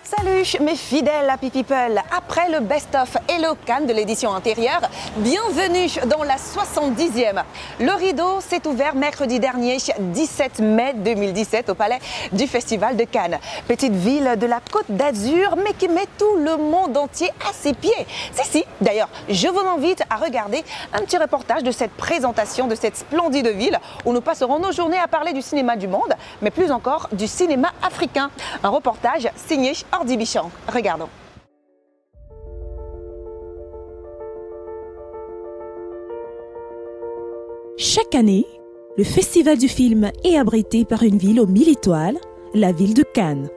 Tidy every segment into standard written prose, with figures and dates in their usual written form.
Salut mes fidèles Happy People, après le best-of Hello Cannes de l'édition antérieure, bienvenue dans la 70e. Le rideau s'est ouvert mercredi dernier, 17 mai 2017, au palais du Festival de Cannes. Petite ville de la Côte d'Azur, mais qui met tout le monde entier à ses pieds. C'est si, d'ailleurs, je vous invite à regarder un petit reportage de cette présentation de cette splendide ville, où nous passerons nos journées à parler du cinéma du monde, mais plus encore du cinéma africain. Un reportage signé Ordi Bichon. Regardons. Chaque année, le Festival du film est abrité par une ville aux 1000 étoiles, la ville de Cannes.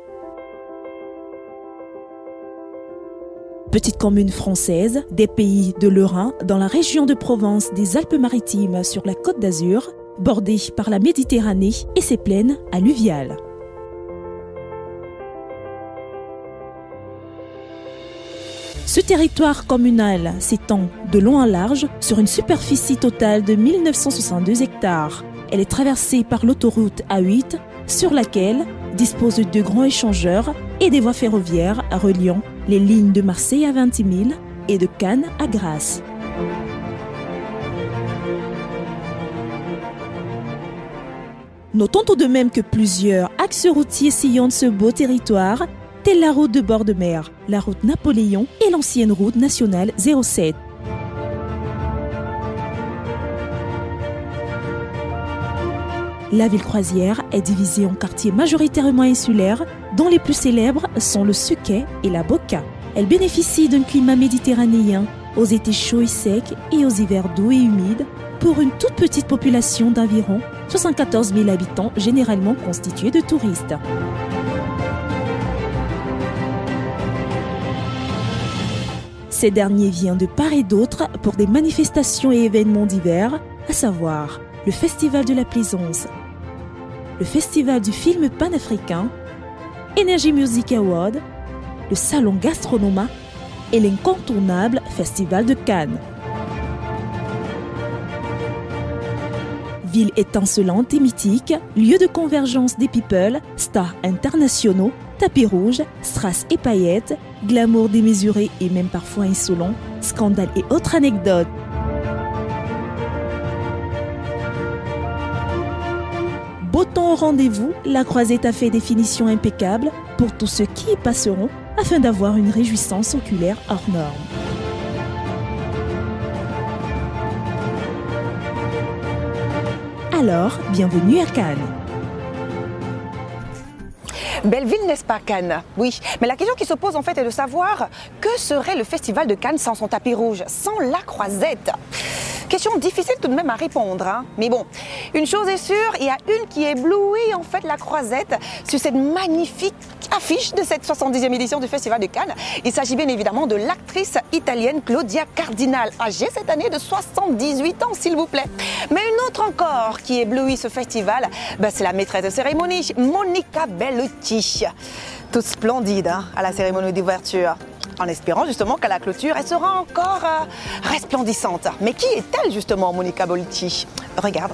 Petite commune française des pays de l'Eure, dans la région de Provence des Alpes-Maritimes sur la Côte d'Azur, bordée par la Méditerranée et ses plaines alluviales. Ce territoire communal s'étend de long en large sur une superficie totale de 1962 hectares. Elle est traversée par l'autoroute A8 sur laquelle disposent de grands échangeurs et des voies ferroviaires reliant les lignes de Marseille à Vintimille et de Cannes à Grasse. Notons tout de même que plusieurs axes routiers sillonnent ce beau territoire, telle la route de bord de mer, la route Napoléon et l'ancienne route nationale 07. La ville croisière est divisée en quartiers majoritairement insulaires, dont les plus célèbres sont le Suquet et la Boca. Elle bénéficie d'un climat méditerranéen, aux étés chauds et secs et aux hivers doux et humides, pour une toute petite population d'environ 74 000 habitants, généralement constitués de touristes. Ces derniers viennent de part et d'autre pour des manifestations et événements divers, à savoir le Festival de la Plaisance, le Festival du film panafricain, Energy Music Award, le Salon Gastronoma et l'incontournable Festival de Cannes. Ville étincelante et mythique, lieu de convergence des people, stars internationaux, tapis rouges, strass et paillettes, glamour démesuré et même parfois insolent, scandales et autres anecdotes. Beau temps au rendez-vous, la Croisette a fait des finitions impeccables pour tous ceux qui y passeront afin d'avoir une réjouissance oculaire hors norme. Alors, bienvenue à Cannes. Belle ville, n'est-ce pas, Cannes? Oui, mais la question qui se pose en fait est de savoir que serait le Festival de Cannes sans son tapis rouge, sans la Croisette? Question difficile tout de même à répondre, hein. Mais bon, une chose est sûre, il y a une qui éblouit en fait la Croisette sur cette magnifique affiche de cette 70e édition du Festival de Cannes. Il s'agit bien évidemment de l'actrice italienne Claudia Cardinal, âgée cette année de 78 ans, s'il vous plaît. Mais une autre encore qui éblouit ce festival, c'est la maîtresse de cérémonie, Monica Bellucci. Toute splendide hein, à la cérémonie d'ouverture. En espérant justement qu'à la clôture, elle sera encore resplendissante. Mais qui est-elle justement, Monica Bellucci? Regarde.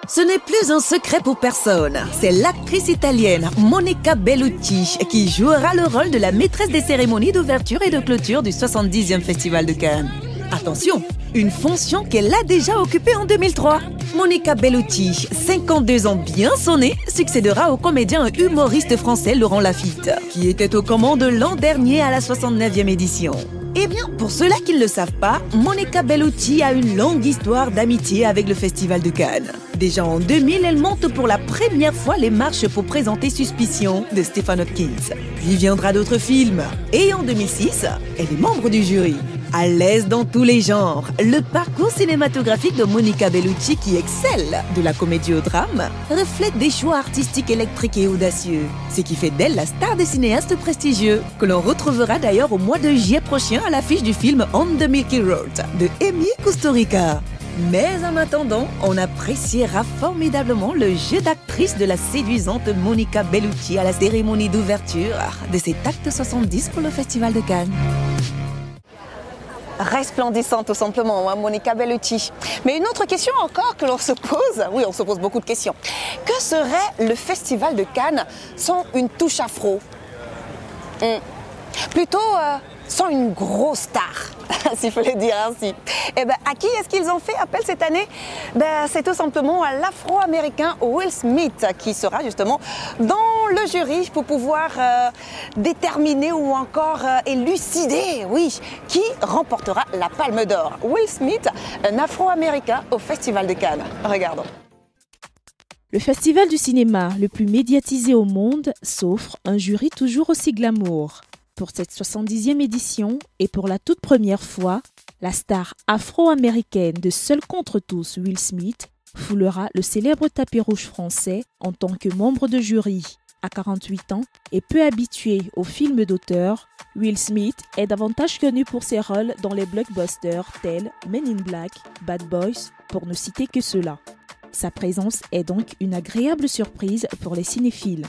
Ce n'est plus un secret pour personne. C'est l'actrice italienne Monica Bellucci qui jouera le rôle de la maîtresse des cérémonies d'ouverture et de clôture du 70e Festival de Cannes. Attention, une fonction qu'elle a déjà occupée en 2003. Monica Bellucci, 52 ans bien sonnés, succédera au comédien et humoriste français Laurent Lafitte, qui était aux commandes l'an dernier à la 69e édition. Eh bien, pour ceux-là qui ne le savent pas, Monica Bellucci a une longue histoire d'amitié avec le Festival de Cannes. Déjà en 2000, elle monte pour la première fois les marches pour présenter Suspicion de Stephen Hopkins. Puis viendra d'autres films. Et en 2006, elle est membre du jury. À l'aise dans tous les genres, le parcours cinématographique de Monica Bellucci, qui excelle de la comédie au drame, reflète des choix artistiques électriques et audacieux. Ce qui fait d'elle la star des cinéastes prestigieux, que l'on retrouvera d'ailleurs au mois de juillet prochain à l'affiche du film On the Milky Road de Amy Kusturica. Mais en attendant, on appréciera formidablement le jeu d'actrice de la séduisante Monica Bellucci à la cérémonie d'ouverture de cet acte 70 pour le Festival de Cannes. Resplendissante tout simplement, hein, Monica Bellucci. Mais une autre question encore que l'on se pose, oui on se pose beaucoup de questions. Que serait le Festival de Cannes sans une touche afro? Plutôt sans une grosse star, s'il faut le dire ainsi. Et ben, à qui est-ce qu'ils ont fait appel cette année? C'est tout simplement à l'Afro-Américain Will Smith qui sera justement dans le jury pour pouvoir déterminer ou encore élucider, oui, qui remportera la Palme d'Or. Will Smith, un Afro-Américain au Festival de Cannes. Regardons. Le festival du cinéma le plus médiatisé au monde s'offre un jury toujours aussi glamour. Pour cette 70e édition et pour la toute première fois, la star afro-américaine de Seul contre tous, Will Smith, foulera le célèbre tapis rouge français en tant que membre de jury. À 48 ans et peu habitué aux films d'auteur, Will Smith est davantage connu pour ses rôles dans les blockbusters tels Men in Black, Bad Boys, pour ne citer que ceux-là. Sa présence est donc une agréable surprise pour les cinéphiles.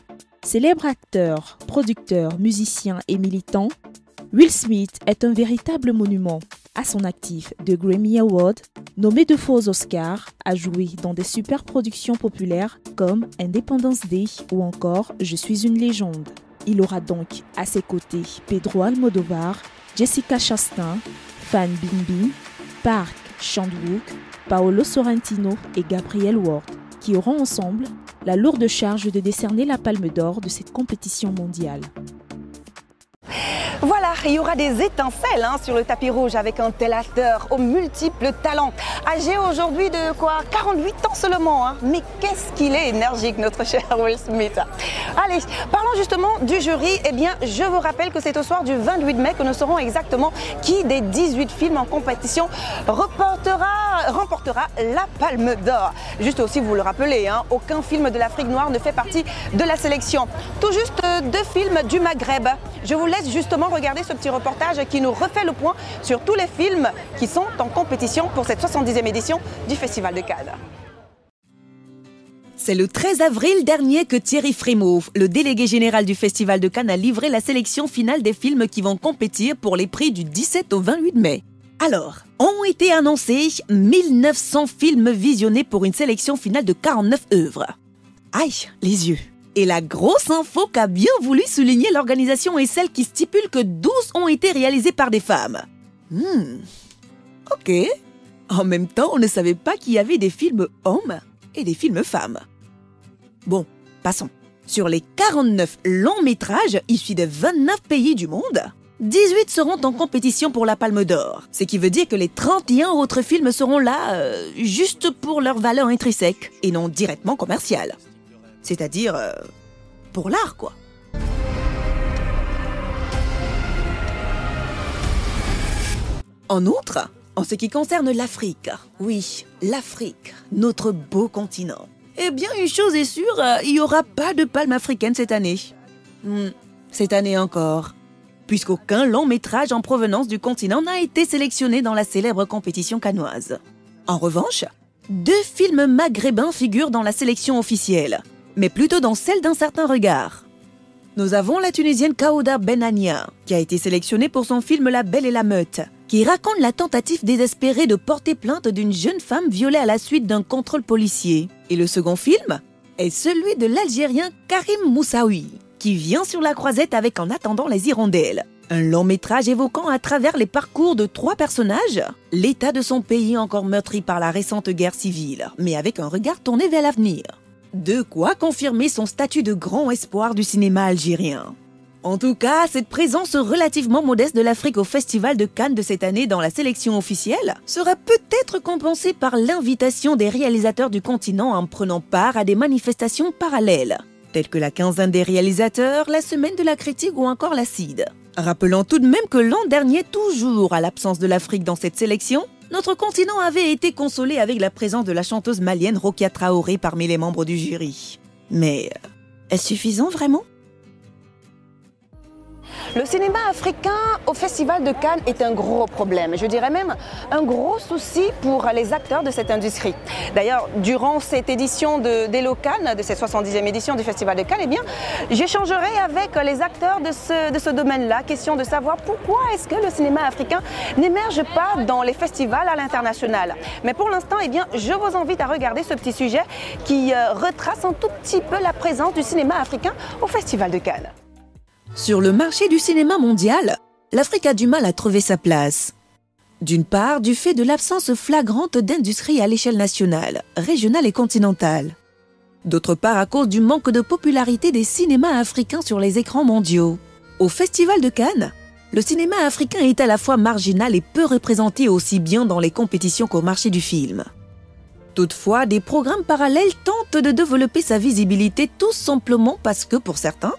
Célèbre acteur, producteur, musicien et militant, Will Smith est un véritable monument. À son actif de Grammy Award, nommé 2 fois aux Oscars, a joué dans des super productions populaires comme Independence Day ou encore Je suis une légende. Il aura donc à ses côtés Pedro Almodovar, Jessica Chastain, Fan Bingbing, Park Chan-wook, Paolo Sorrentino et Gabriel Ward, qui auront ensemble la lourde charge de décerner la Palme d'Or de cette compétition mondiale. Voilà, il y aura des étincelles sur le tapis rouge avec un tel acteur aux multiples talents. Âgé aujourd'hui de 48 ans seulement, mais qu'est-ce qu'il est énergique notre cher Will Smith. Allez, parlons justement du jury. Eh bien, je vous rappelle que c'est au soir du 28 mai que nous saurons exactement qui des 18 films en compétition remportera la Palme d'Or. Juste aussi, vous le rappelez, aucun film de l'Afrique noire ne fait partie de la sélection. Tout juste 2 films du Maghreb. Je vous laisse justement regarder ce petit reportage qui nous refait le point sur tous les films qui sont en compétition pour cette 70e édition du Festival de Cannes. C'est le 13 avril dernier que Thierry Frémaux, le délégué général du Festival de Cannes, a livré la sélection finale des films qui vont compétir pour les prix du 17 au 28 mai. Alors, ont été annoncés 1900 films visionnés pour une sélection finale de 49 œuvres. Aïe, les yeux! Et la grosse info qu'a bien voulu souligner l'organisation est celle qui stipule que 12 ont été réalisés par des femmes. Ok. En même temps, on ne savait pas qu'il y avait des films hommes et des films femmes. Bon, passons. Sur les 49 longs métrages issus de 29 pays du monde, 18 seront en compétition pour la Palme d'Or. Ce qui veut dire que les 31 autres films seront là juste pour leur valeur intrinsèque et non directement commerciale. C'est-à-dire pour l'art, quoi. En outre, en ce qui concerne l'Afrique, oui, l'Afrique, notre beau continent, eh bien, une chose est sûre, il n'y aura pas de palme africaine cette année. Cette année encore. Puisqu'aucun long métrage en provenance du continent n'a été sélectionné dans la célèbre compétition cannoise. En revanche, 2 films maghrébins figurent dans la sélection officielle, mais plutôt dans celle d'un certain regard. Nous avons la Tunisienne Kaouda Benania, qui a été sélectionnée pour son film La Belle et la Meute, qui raconte la tentative désespérée de porter plainte d'une jeune femme violée à la suite d'un contrôle policier. Et le second film est celui de l'Algérien Karim Moussaoui, qui vient sur la croisette avec En attendant les hirondelles. Un long métrage évoquant à travers les parcours de 3 personnages l'état de son pays encore meurtri par la récente guerre civile, mais avec un regard tourné vers l'avenir. De quoi confirmer son statut de grand espoir du cinéma algérien. En tout cas, cette présence relativement modeste de l'Afrique au Festival de Cannes de cette année dans la sélection officielle sera peut-être compensée par l'invitation des réalisateurs du continent en prenant part à des manifestations parallèles, telles que la quinzaine des réalisateurs, la semaine de la critique ou encore la CID. Rappelons tout de même que l'an dernier, toujours à l'absence de l'Afrique dans cette sélection, notre continent avait été consolé avec la présence de la chanteuse malienne Rokia Traoré parmi les membres du jury. Mais est-ce suffisant vraiment ? Le cinéma africain au Festival de Cannes est un gros problème, je dirais même un gros souci pour les acteurs de cette industrie. D'ailleurs, durant cette édition d'Hello Cannes, de cette 70e édition du Festival de Cannes, eh bien, j'échangerai avec les acteurs de ce domaine-là, question de savoir pourquoi est-ce que le cinéma africain n'émerge pas dans les festivals à l'international. Mais pour l'instant, eh bien, je vous invite à regarder ce petit sujet qui retrace un tout petit peu la présence du cinéma africain au Festival de Cannes. Sur le marché du cinéma mondial, l'Afrique a du mal à trouver sa place. D'une part, du fait de l'absence flagrante d'industrie à l'échelle nationale, régionale et continentale. D'autre part, à cause du manque de popularité des cinémas africains sur les écrans mondiaux. Au Festival de Cannes, le cinéma africain est à la fois marginal et peu représenté aussi bien dans les compétitions qu'au marché du film. Toutefois, des programmes parallèles tentent de développer sa visibilité tout simplement parce que, pour certains,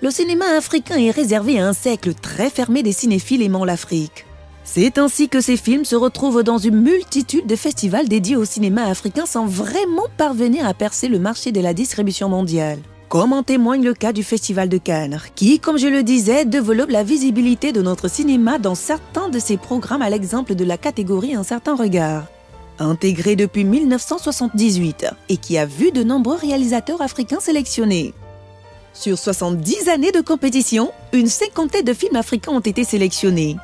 le cinéma africain est réservé à un cercle très fermé des cinéphiles aimant l'Afrique. C'est ainsi que ces films se retrouvent dans une multitude de festivals dédiés au cinéma africain sans vraiment parvenir à percer le marché de la distribution mondiale. Comme en témoigne le cas du Festival de Cannes, qui, comme je le disais, développe la visibilité de notre cinéma dans certains de ses programmes à l'exemple de la catégorie Un certain regard. Intégré depuis 1978 et qui a vu de nombreux réalisateurs africains sélectionnés. Sur 70 années de compétition, une cinquantaine de films africains ont été sélectionnés,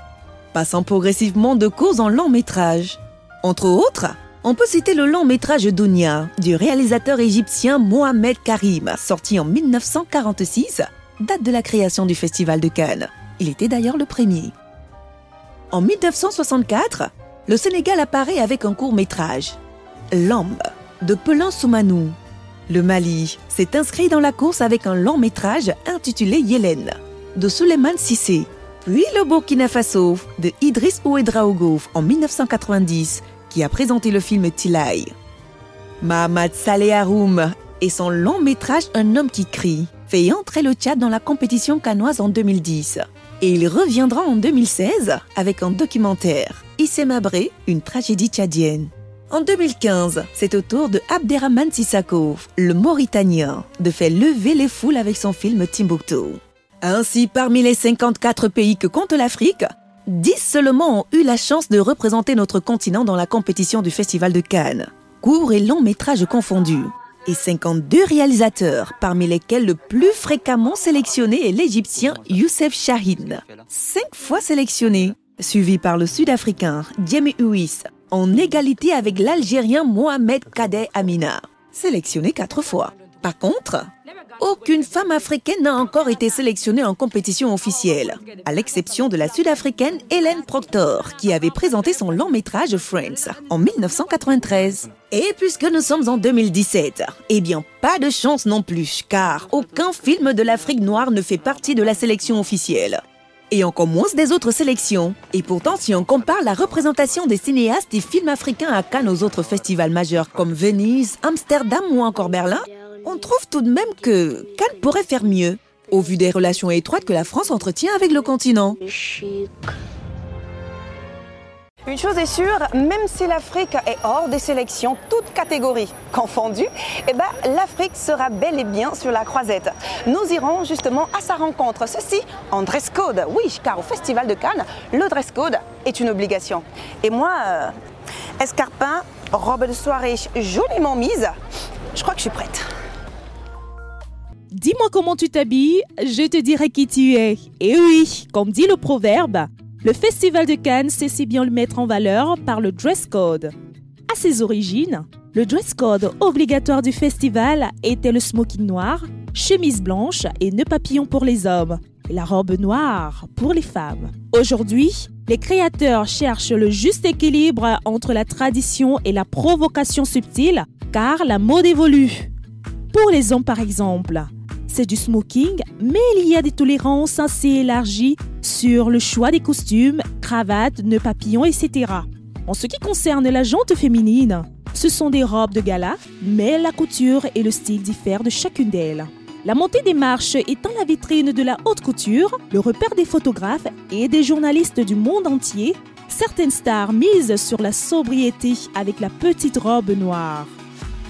passant progressivement de courts en long métrage. Entre autres, on peut citer le long métrage Dounia du réalisateur égyptien Mohamed Karim, sorti en 1946, date de la création du Festival de Cannes. Il était d'ailleurs le premier. En 1964, le Sénégal apparaît avec un court métrage, Lambe, de Pelin Soumanou. Le Mali s'est inscrit dans la course avec un long métrage intitulé Yélène, de Souleymane Cissé. Puis le Burkina Faso, de Idriss Ouedraogo en 1990, qui a présenté le film Tilay. Mahamad Saleh Haroum et son long métrage Un homme qui crie fait entrer le Tchad dans la compétition cannoise en 2010. Et il reviendra en 2016 avec un documentaire, Issé Mabré, une tragédie tchadienne. En 2015, c'est au tour de Abderrahmane Sissako, le Mauritanien, de faire lever les foules avec son film Timbuktu. Ainsi, parmi les 54 pays que compte l'Afrique, 10 seulement ont eu la chance de représenter notre continent dans la compétition du Festival de Cannes, courts et longs métrages confondus. Et 52 réalisateurs, parmi lesquels le plus fréquemment sélectionné est l'Égyptien Youssef Chahine, 5 fois sélectionné, suivi par le Sud-Africain Djemi Ouis, en égalité avec l'Algérien Mohamed Kader Amina, sélectionné 4 fois. Par contre, aucune femme africaine n'a encore été sélectionnée en compétition officielle, à l'exception de la Sud-Africaine Hélène Proctor, qui avait présenté son long métrage Friends en 1993. Et puisque nous sommes en 2017, eh bien pas de chance non plus, car aucun film de l'Afrique noire ne fait partie de la sélection officielle. Et encore moins des autres sélections. Et pourtant, si on compare la représentation des cinéastes et films africains à Cannes aux autres festivals majeurs comme Venise, Amsterdam ou encore Berlin, on trouve tout de même que Cannes pourrait faire mieux, au vu des relations étroites que la France entretient avec le continent. Une chose est sûre, même si l'Afrique est hors des sélections, toutes catégories confondues, eh ben, l'Afrique sera bel et bien sur la croisette. Nous irons justement à sa rencontre, ceci en dress code. Oui, car au Festival de Cannes, le dress code est une obligation. Et moi, escarpin, robe de soirée joliment mise, je crois que je suis prête. Dis-moi comment tu t'habilles, je te dirai qui tu es. Et oui, comme dit le proverbe, le Festival de Cannes sait si bien le mettre en valeur par le dress code. À ses origines, le dress code obligatoire du festival était le smoking noir, chemise blanche et nœud papillon pour les hommes, et la robe noire pour les femmes. Aujourd'hui, les créateurs cherchent le juste équilibre entre la tradition et la provocation subtile, car la mode évolue. Pour les hommes par exemple, c'est du smoking, mais il y a des tolérances assez élargies sur le choix des costumes, cravates, nœuds papillons, etc. En ce qui concerne la jante féminine, ce sont des robes de gala, mais la couture et le style diffèrent de chacune d'elles. La montée des marches étant la vitrine de la haute couture, le repère des photographes et des journalistes du monde entier, certaines stars misent sur la sobriété avec la petite robe noire.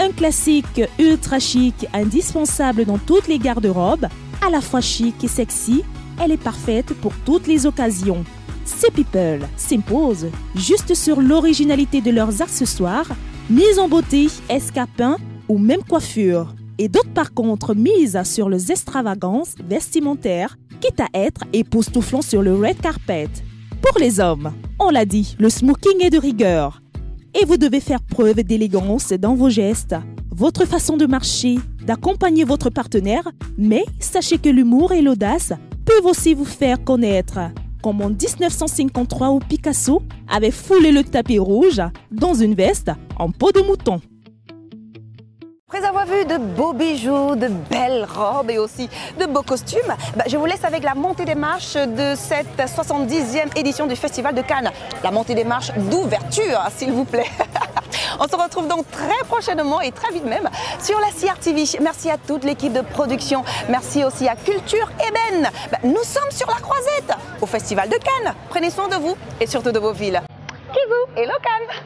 Un classique ultra chic, indispensable dans toutes les garde-robes, à la fois chic et sexy, elle est parfaite pour toutes les occasions. Ces people s'imposent juste sur l'originalité de leurs accessoires, mise en beauté, escarpins ou même coiffure. Et d'autres par contre misent sur les extravagances vestimentaires, quitte à être époustouflant sur le red carpet. Pour les hommes, on l'a dit, le smoking est de rigueur. Et vous devez faire preuve d'élégance dans vos gestes, votre façon de marcher, d'accompagner votre partenaire, mais sachez que l'humour et l'audace peuvent aussi vous faire connaître. Comme en 1953 où Picasso avait foulé le tapis rouge dans une veste en peau de mouton. Après avoir vu de beaux bijoux, de belles robes et aussi de beaux costumes, je vous laisse avec la montée des marches de cette 70e édition du Festival de Cannes. La montée des marches d'ouverture, s'il vous plaît. On se retrouve donc très prochainement et très vite même sur la CRTV. Merci à toute l'équipe de production. Merci aussi à Culture Ébène. Nous sommes sur la Croisette, au Festival de Cannes. Prenez soin de vous et surtout de vos villes. Kizou et Cannes.